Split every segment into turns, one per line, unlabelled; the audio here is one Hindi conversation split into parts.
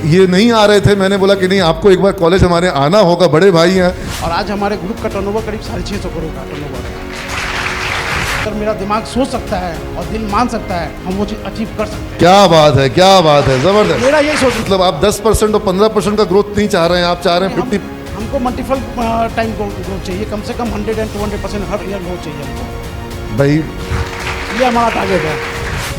ये नहीं आ रहे थे, मैंने बोला कि नहीं आपको एक बार कॉलेज हमारे आना होगा, बड़े भाई हैं।
और आज हमारे ग्रुप का टर्नओवर करीब 650 करोड़ का टर्नओवर है। अगर मेरा दिमाग सोच सकता है और दिल मान सकता है, हम वो चीज़ अचीव कर सकते हैं।
क्या बात है, क्या बात है, जबरदस्त।
मेरा यही सोच,
मतलब आप 10% और 15% का ग्रोथ नहीं चाह रहे हैं, आप चाह रहे हैं 50।
हमको मल्टीपल टाइम ग्रोथ चाहिए, कम से कम 100 and 200% हर ईयर ग्रोथ चाहिए हमको।
भाई
ये हमारा टारगेट है।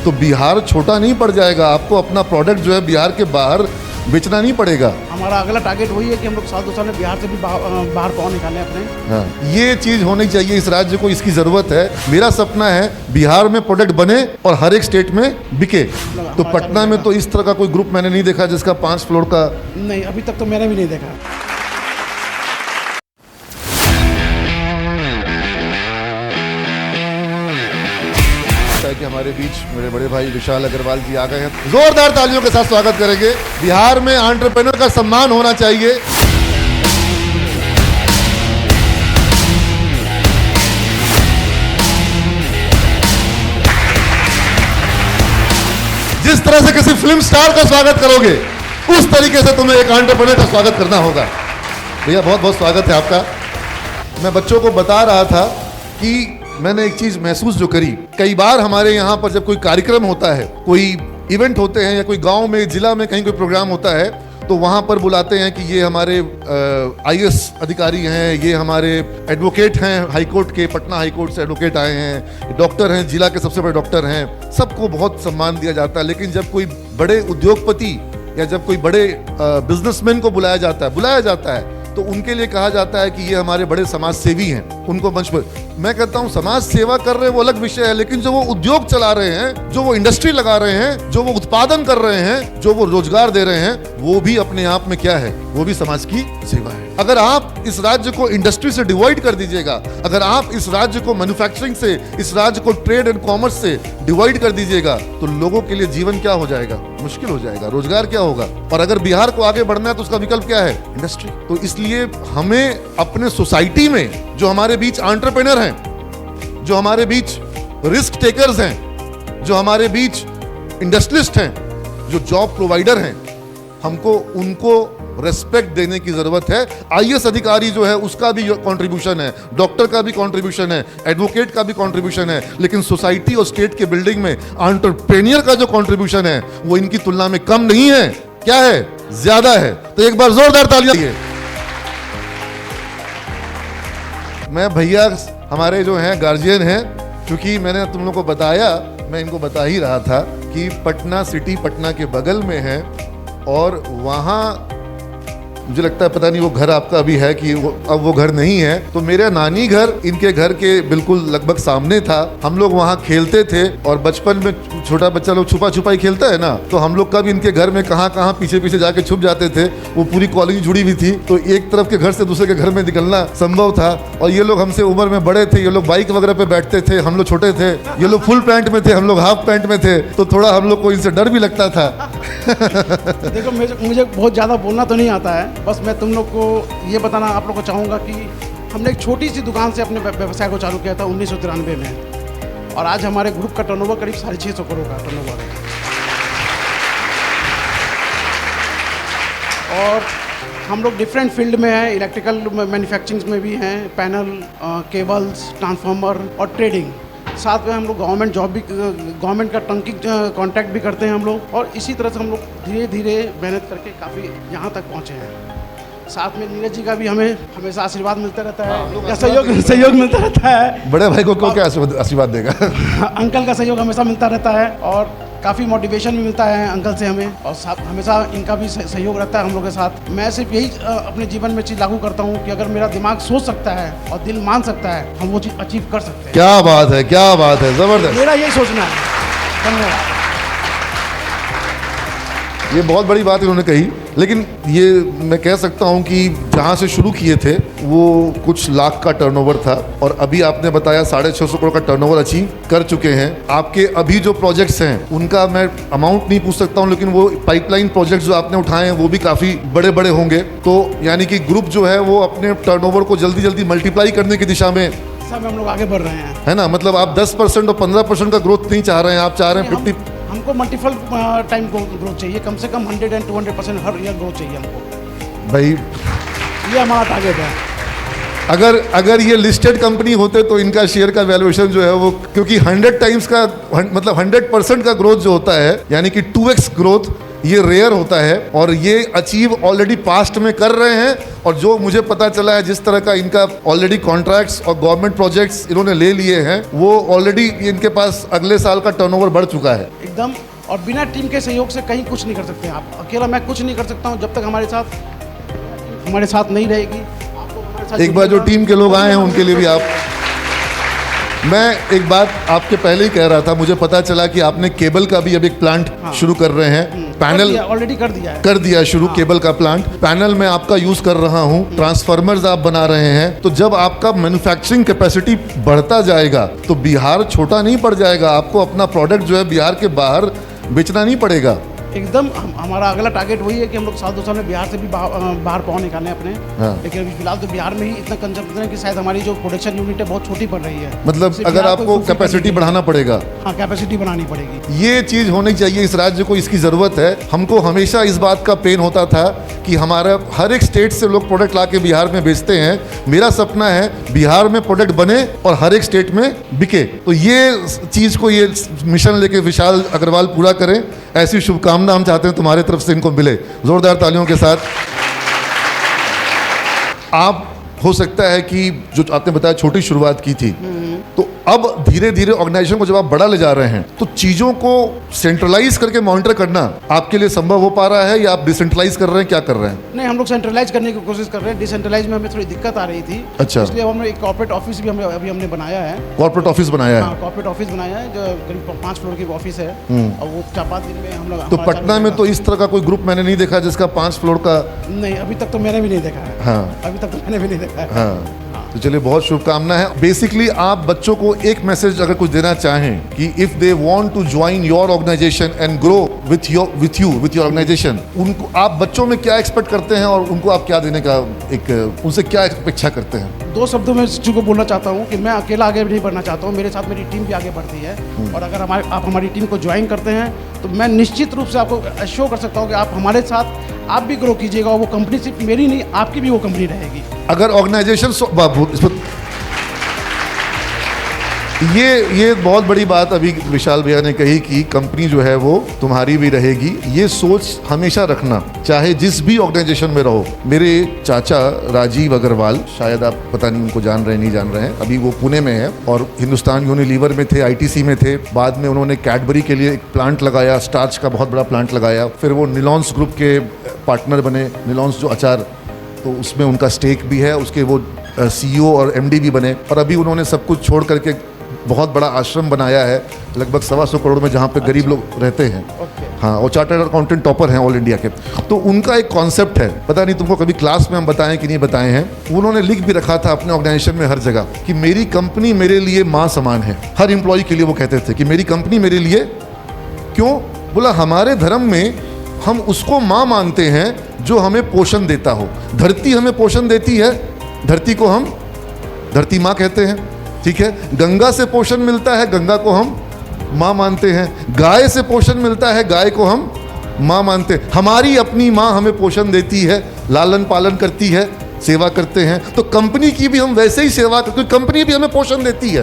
तो बिहार छोटा नहीं पड़ जाएगा, आपको अपना प्रोडक्ट जो है बिहार के बाहर बेचना नहीं पड़ेगा।
हमारा अगला टारगेट वही है कि हम लोग साल 2 साल में बिहार से भी बाहर पाँव निकालें अपने।
हाँ, ये चीज होनी चाहिए, इस राज्य को इसकी जरूरत है। मेरा सपना है बिहार में प्रोडक्ट बने और हर एक स्टेट में बिके। तो पटना में तो इस तरह का कोई ग्रुप मैंने नहीं देखा जिसका 5 फ्लोर का।
नहीं, अभी तक तो मैंने भी नहीं देखा।
कि हमारे बीच मेरे बड़े भाई विशाल अग्रवाल जी आ गए हैं, जोरदार तालियों के साथ स्वागत करेंगे। बिहार में एंटरप्रेन्योर का सम्मान होना चाहिए। जिस तरह से किसी फिल्म स्टार का स्वागत करोगे, उस तरीके से तुम्हें एक एंटरप्रेन्योर का स्वागत करना होगा। भैया बहुत बहुत स्वागत है आपका। मैं बच्चों को बता रहा था कि मैंने एक चीज महसूस जो करी, कई बार हमारे यहाँ पर जब कोई कार्यक्रम होता है, कोई इवेंट होते हैं या कोई गांव में, जिला में कहीं कोई प्रोग्राम होता है, तो वहां पर बुलाते हैं कि ये हमारे IAS अधिकारी हैं, ये हमारे एडवोकेट हैं, हाई कोर्ट के, पटना हाई कोर्ट से एडवोकेट आए हैं, डॉक्टर हैं, जिला के सबसे बड़े डॉक्टर हैं, सबको बहुत सम्मान दिया जाता है। लेकिन जब कोई बड़े उद्योगपति या जब कोई बड़े बिजनेसमैन को बुलाया जाता है तो उनके लिए कहा जाता है कि ये हमारे बड़े समाज सेवी हैं, उनको मंच पर। मैं कहता हूं समाज सेवा कर रहे हैं वो अलग विषय है, लेकिन जो वो उद्योग चला रहे हैं, जो वो इंडस्ट्री लगा रहे हैं, जो वो उत्पादन कर रहे हैं, जो वो रोजगार दे रहे हैं, वो भी अपने आप में क्या है, वो भी समाज की सेवा है। अगर आप इस राज्य को इंडस्ट्री से डिवाइड कर दीजिएगा, अगर आप इस राज्य को मैन्युफैक्चरिंग से, इस राज्य को ट्रेड एंड कॉमर्स से डिवाइड कर दीजिएगा, तो लोगों के लिए जीवन क्या हो जाएगा, मुश्किल हो जाएगा, रोजगार क्या होगा। और अगर बिहार को आगे बढ़ना है तो उसका विकल्प क्या है, इंडस्ट्री। तो इसलिए हमें अपने सोसाइटी में जो हमारे बीच एंटरप्रेन्योर हैं, जो हमारे बीच रिस्क टेकर्स हैं, जो हमारे बीच इंडस्ट्रियलिस्ट हैं, जो जॉब प्रोवाइडर हैं, हमको उनको रेस्पेक्ट देने की जरूरत है। IAS अधिकारी जो है उसका भी कंट्रीब्यूशन है, डॉक्टर का भी कंट्रीब्यूशन है, एडवोकेट का भी कंट्रीब्यूशन है, लेकिन सोसाइटी और स्टेट के बिल्डिंग में एंटरप्रेन्योर का जो कंट्रीब्यूशन है वो इनकी तुलना में कम नहीं है, क्या है, ज्यादा है। तो एक बार जोरदार तालियां। मैं भैया हमारे जो हैं गार्जियन हैं, क्योंकि मैंने तुम लोगों को बताया, मैं इनको बता ही रहा था कि पटना सिटी पटना के बगल में है और वहाँ मुझे लगता है पता नहीं वो घर आपका अभी है कि अब वो घर नहीं है। तो मेरा नानी घर इनके घर के बिल्कुल लगभग सामने था। हम लोग वहाँ खेलते थे और बचपन में छोटा बच्चा लोग छुपा छुपाई खेलता है ना, तो हम लोग कभी इनके घर में कहाँ कहाँ पीछे पीछे जाके छुप जाते थे। वो पूरी कॉलोनी जुड़ी हुई थी, तो एक तरफ के घर से दूसरे के घर में निकलना संभव था। और ये लोग हमसे उम्र में बड़े थे, ये लोग बाइक वगैरह पे बैठते थे, हम लोग छोटे थे, ये लोग फुल पैंट में थे, हम लोग हाफ पैंट में थे, तो थोड़ा हम लोग को इनसे डर भी लगता था।
देखो मुझे बहुत ज़्यादा बोलना तो नहीं आता है, बस मैं तुम लोग को ये बताना आप लोग को चाहूँगा कि हमने एक छोटी सी दुकान से अपने व्यवसाय को चालू किया था 1993 में, और आज हमारे ग्रुप का टर्नओवर करीब 650 करोड़ का टर्नओवर है। और हम लोग डिफरेंट फील्ड में हैं, इलेक्ट्रिकल मैन्युफैक्चरिंग में भी हैं, पैनल, केबल्स, ट्रांसफार्मर और ट्रेडिंग। साथ में हम लोग गवर्नमेंट जॉब भी, गवर्नमेंट का टंकी कॉन्ट्रैक्ट भी करते हैं हम लोग, और इसी तरह से हम लोग धीरे धीरे मेहनत करके काफ़ी यहाँ तक पहुँचे हैं। साथ में नीरज जी का भी हमें हमेशा आशीर्वाद मिलता रहता है, या सहयोग मिलता रहता है।
बड़े भाई को क्या आशीर्वाद देगा?
अंकल का सहयोग हमेशा मिलता रहता है और काफ़ी मोटिवेशन भी मिलता है अंकल से हमें, और साथ हमेशा इनका भी सहयोग रहता है हम लोग के साथ। मैं सिर्फ यही अपने जीवन में चीज़ लागू करता हूँ कि अगर मेरा दिमाग सोच सकता है और दिल मान सकता है, हम वो चीज़ अचीव कर सकते हैं।
क्या बात है, क्या बात है, जबरदस्त।
मेरा यही सोचना है। धन्यवाद।
ये बहुत बड़ी बात इन्होंने कही, लेकिन ये मैं कह सकता हूँ कि जहाँ से शुरू किए थे वो कुछ लाख का टर्नओवर था, और अभी आपने बताया 650 करोड़ का टर्नओवर अचीव कर चुके हैं। आपके अभी जो प्रोजेक्ट्स हैं उनका मैं अमाउंट नहीं पूछ सकता हूँ, लेकिन वो पाइपलाइन प्रोजेक्ट्स जो आपने उठाए हैं वो भी काफ़ी बड़े बड़े होंगे। तो यानी कि ग्रुप जो है वो अपने टर्नओवर को जल्दी जल्दी मल्टीप्लाई करने की दिशा में
सब हम लोग आगे बढ़ रहे हैं,
है ना। मतलब आप 10% और 15% का ग्रोथ नहीं चाह रहे हैं, आप चाह रहे हैं 50।
हमको मल्टीपल टाइम ग्रोथ चाहिए, कम से कम 100 and 200% हर ईयर ग्रोथ चाहिए हमको।
भाई
ये हमारा टारगेट है।
अगर ये लिस्टेड कंपनी होते तो इनका शेयर का वैल्यूएशन जो है वो, क्योंकि 100 टाइम्स का मतलब 100% का ग्रोथ जो होता है, यानी कि 2x ग्रोथ, ये रेयर होता है और ये अचीव ऑलरेडी पास्ट में कर रहे हैं। और जो मुझे पता चला है, जिस तरह का इनका ऑलरेडी कॉन्ट्रैक्ट्स और गवर्नमेंट प्रोजेक्ट्स इन्होंने ले लिए हैं, वो ऑलरेडी इनके पास अगले साल का टर्नओवर बढ़ चुका है
एकदम। और बिना टीम के सहयोग से कहीं कुछ नहीं कर सकते आप। अकेला मैं कुछ नहीं कर सकता हूँ जब तक हमारे साथ नहीं रहेगी। आपको हमारे साथ
एक बार जो टीम के लोग आए हैं उनके लिए भी आप, मैं एक बात आपके पहले ही कह रहा था, मुझे पता चला कि आपने केबल का भी अब एक प्लांट शुरू कर रहे हैं। पैनल
ऑलरेडी कर दिया है
शुरू केबल का प्लांट। पैनल में आपका यूज कर रहा हूं, ट्रांसफार्मर्स आप बना रहे हैं। तो जब आपका मैन्युफैक्चरिंग कैपेसिटी बढ़ता जाएगा तो बिहार छोटा नहीं पड़ जाएगा। आपको अपना प्रोडक्ट जो है बिहार के बाहर बेचना नहीं पड़ेगा।
एकदम। हमारा अगला टारगेट वही है कि हम लोग साल 2 साल में बिहार से भी बाहर पाँव निकालें अपने।
हाँ।
लेकिन अभी फिलहाल तो बिहार में ही इतना कंजम्पशन है कि शायद हमारी जो प्रोडक्शन यूनिट है बहुत छोटी पड़ रही है।
मतलब
सिर्फ
अगर
बिहार को
आपको
fulfill
कैपेसिटी
करने के लिए।
बढ़ाना पड़ेगा,
हाँ, कैपेसिटी बनानी पड़ेगी।
ये चीज होनी चाहिए। इस राज्य को इसकी जरूरत है। हमको हमेशा इस बात का पेन होता था कि हमारा हर एक स्टेट से लोग प्रोडक्ट ला के बिहार में बेचते हैं। मेरा सपना है बिहार में प्रोडक्ट बने और हर एक स्टेट में बिके। तो ये चीज को, ये मिशन लेके विशाल अग्रवाल पूरा करें, ऐसी शुभकामना हम चाहते हैं तुम्हारे तरफ से इनको मिले। जोरदार तालियों के साथ। आप हो सकता है कि जो आपने बताया छोटी शुरुआत की थी, तो अब धीरे धीरे ऑर्गेनाइजेशन को जब आप बड़ा ले जा रहे हैं तो चीजों को सेंट्रलाइज करके मॉनिटर करना आपके लिए संभव हो पा रहा है या आप डिसेंट्रलाइज कर रहे हैं, क्या कर रहे हैं?
नहीं, हम लोग सेंट्रलाइज करने की कोशिश कर रहे हैं। डिसेंट्रलाइज में हमें थोड़ी दिक्कत आ रही थी।
अच्छा।
इसलिए हमने एक कॉर्पोरेट ऑफिस भी हमने बनाया है।
कॉर्पोरेट ऑफिस बनाया है?
हाँ, कॉर्पोरेट ऑफिस बनाया है जो करीब 5 फ्लोर की ऑफिस है। और वो 4-5 दिन में हम लोग।
तो पटना में तो इस तरह का कोई ग्रुप मैंने नहीं देखा जिसका 5 फ्लोर का।
नहीं, अभी तक तो मैंने भी नहीं देखा है।
हाँ।
अभी तक तो मैंने भी नहीं देखा है।
हाँ, तो चलिए, बहुत शुभकामना है। बेसिकली आप बच्चों को एक मैसेज अगर कुछ देना चाहें कि if they want to join your organisation and grow with your organisation, उनको आप बच्चों में क्या एक्सपेक्ट करते हैं और उनको आप क्या देने का, एक उनसे क्या अपेक्षा करते हैं?
2 शब्दों में को बोलना चाहता हूँ कि मैं अकेला आगे नहीं बढ़ना चाहता हूँ। मेरे साथ मेरी टीम भी आगे बढ़ती है। और अगर आप हमारी टीम को ज्वाइन करते हैं तो मैं निश्चित रूप से आपको अश्योर कर सकता हूँ कि आप हमारे साथ आप भी ग्रो कीजिएगा। वो कंपनी सिर्फ मेरी नहीं, आपकी भी वो कंपनी रहेगी।
अगर ऑर्गेनाइजेशन ये बहुत बड़ी बात अभी विशाल भैया ने कही कि कंपनी जो है वो तुम्हारी भी रहेगी। ये सोच हमेशा रखना, चाहे जिस भी ऑर्गेनाइजेशन में रहो। मेरे चाचा राजीव अग्रवाल, शायद आप पता नहीं उनको जान रहे हैं नहीं जान रहे हैं, अभी वो पुणे में है और हिंदुस्तान यूनिलीवर में थे, आईटीसी में थे। बाद में उन्होंने कैडबरी के लिए एक प्लांट लगाया, स्टार्च का बहुत बड़ा प्लांट लगाया। फिर वो निलॉन्स ग्रुप के पार्टनर बने। निलॉन्स जो अचार, तो उसमें उनका स्टेक भी है। उसके वो सीईओ और एमडी भी बने। और अभी उन्होंने सब कुछ छोड़ करके बहुत बड़ा आश्रम बनाया है, लगभग 125 करोड़ में, जहाँ पे गरीब लोग रहते हैं। हाँ, और चार्टर्ड अकाउंटेंट टॉपर हैं ऑल इंडिया के। तो उनका एक कॉन्सेप्ट है, पता नहीं तुमको कभी क्लास में हम बताएं कि नहीं बताए हैं। उन्होंने लिख भी रखा था अपने ऑर्गेनाइजेशन में हर जगह कि मेरी कंपनी मेरे लिए माँ समान है। हर एम्प्लॉय के लिए वो कहते थे कि मेरी कंपनी मेरे लिए, क्यों? बोला हमारे धर्म में हम उसको माँ मानते हैं जो हमें पोषण देता हो। धरती हमें पोषण देती है, धरती को हम धरती माँ कहते हैं, ठीक है। गंगा से पोषण मिलता है, गंगा को हम माँ मानते हैं। गाय से पोषण मिलता है, गाय को हम माँ मानते हैं। हमारी अपनी माँ हमें पोषण देती है, लालन पालन करती है, सेवा करते हैं। तो कंपनी की भी हम वैसे ही सेवा करते हैं। कंपनी भी हमें पोषण देती है,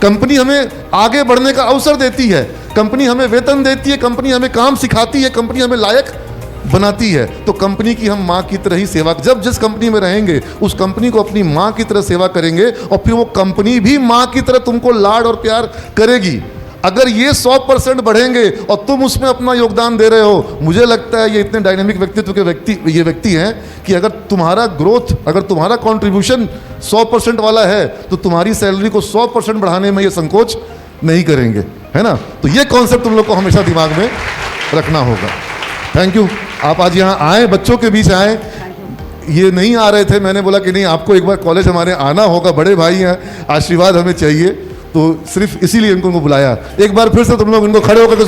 कंपनी हमें आगे बढ़ने का अवसर देती है, कंपनी हमें वेतन देती है, कंपनी हमें काम सिखाती है, कंपनी हमें लायक बनाती है। तो कंपनी की हम माँ की तरह ही सेवा, जब जिस कंपनी में रहेंगे उस कंपनी को अपनी माँ की तरह सेवा करेंगे और फिर वो कंपनी भी माँ की तरह तुमको लाड और प्यार करेगी। अगर ये 100% बढ़ेंगे और तुम उसमें अपना योगदान दे रहे हो, मुझे लगता है ये इतने डायनेमिक व्यक्तित्व के व्यक्ति हैं कि अगर तुम्हारा ग्रोथ, अगर तुम्हारा कंट्रीब्यूशन 100% वाला है तो तुम्हारी सैलरी को 100% बढ़ाने में ये संकोच नहीं करेंगे, है ना। तो ये कॉन्सेप्ट तुम लोग को हमेशा दिमाग में रखना होगा। थैंक यू, आप आज यहाँ आए, बच्चों के बीच आए। ये नहीं आ रहे थे, मैंने बोला कि नहीं, आपको एक बार कॉलेज हमारे आना होगा, बड़े भाई हैं, आशीर्वाद हमें चाहिए, तो सिर्फ इसीलिए इनको बुलाया। एक बार फिर से तुम लोग इनको खड़े होकर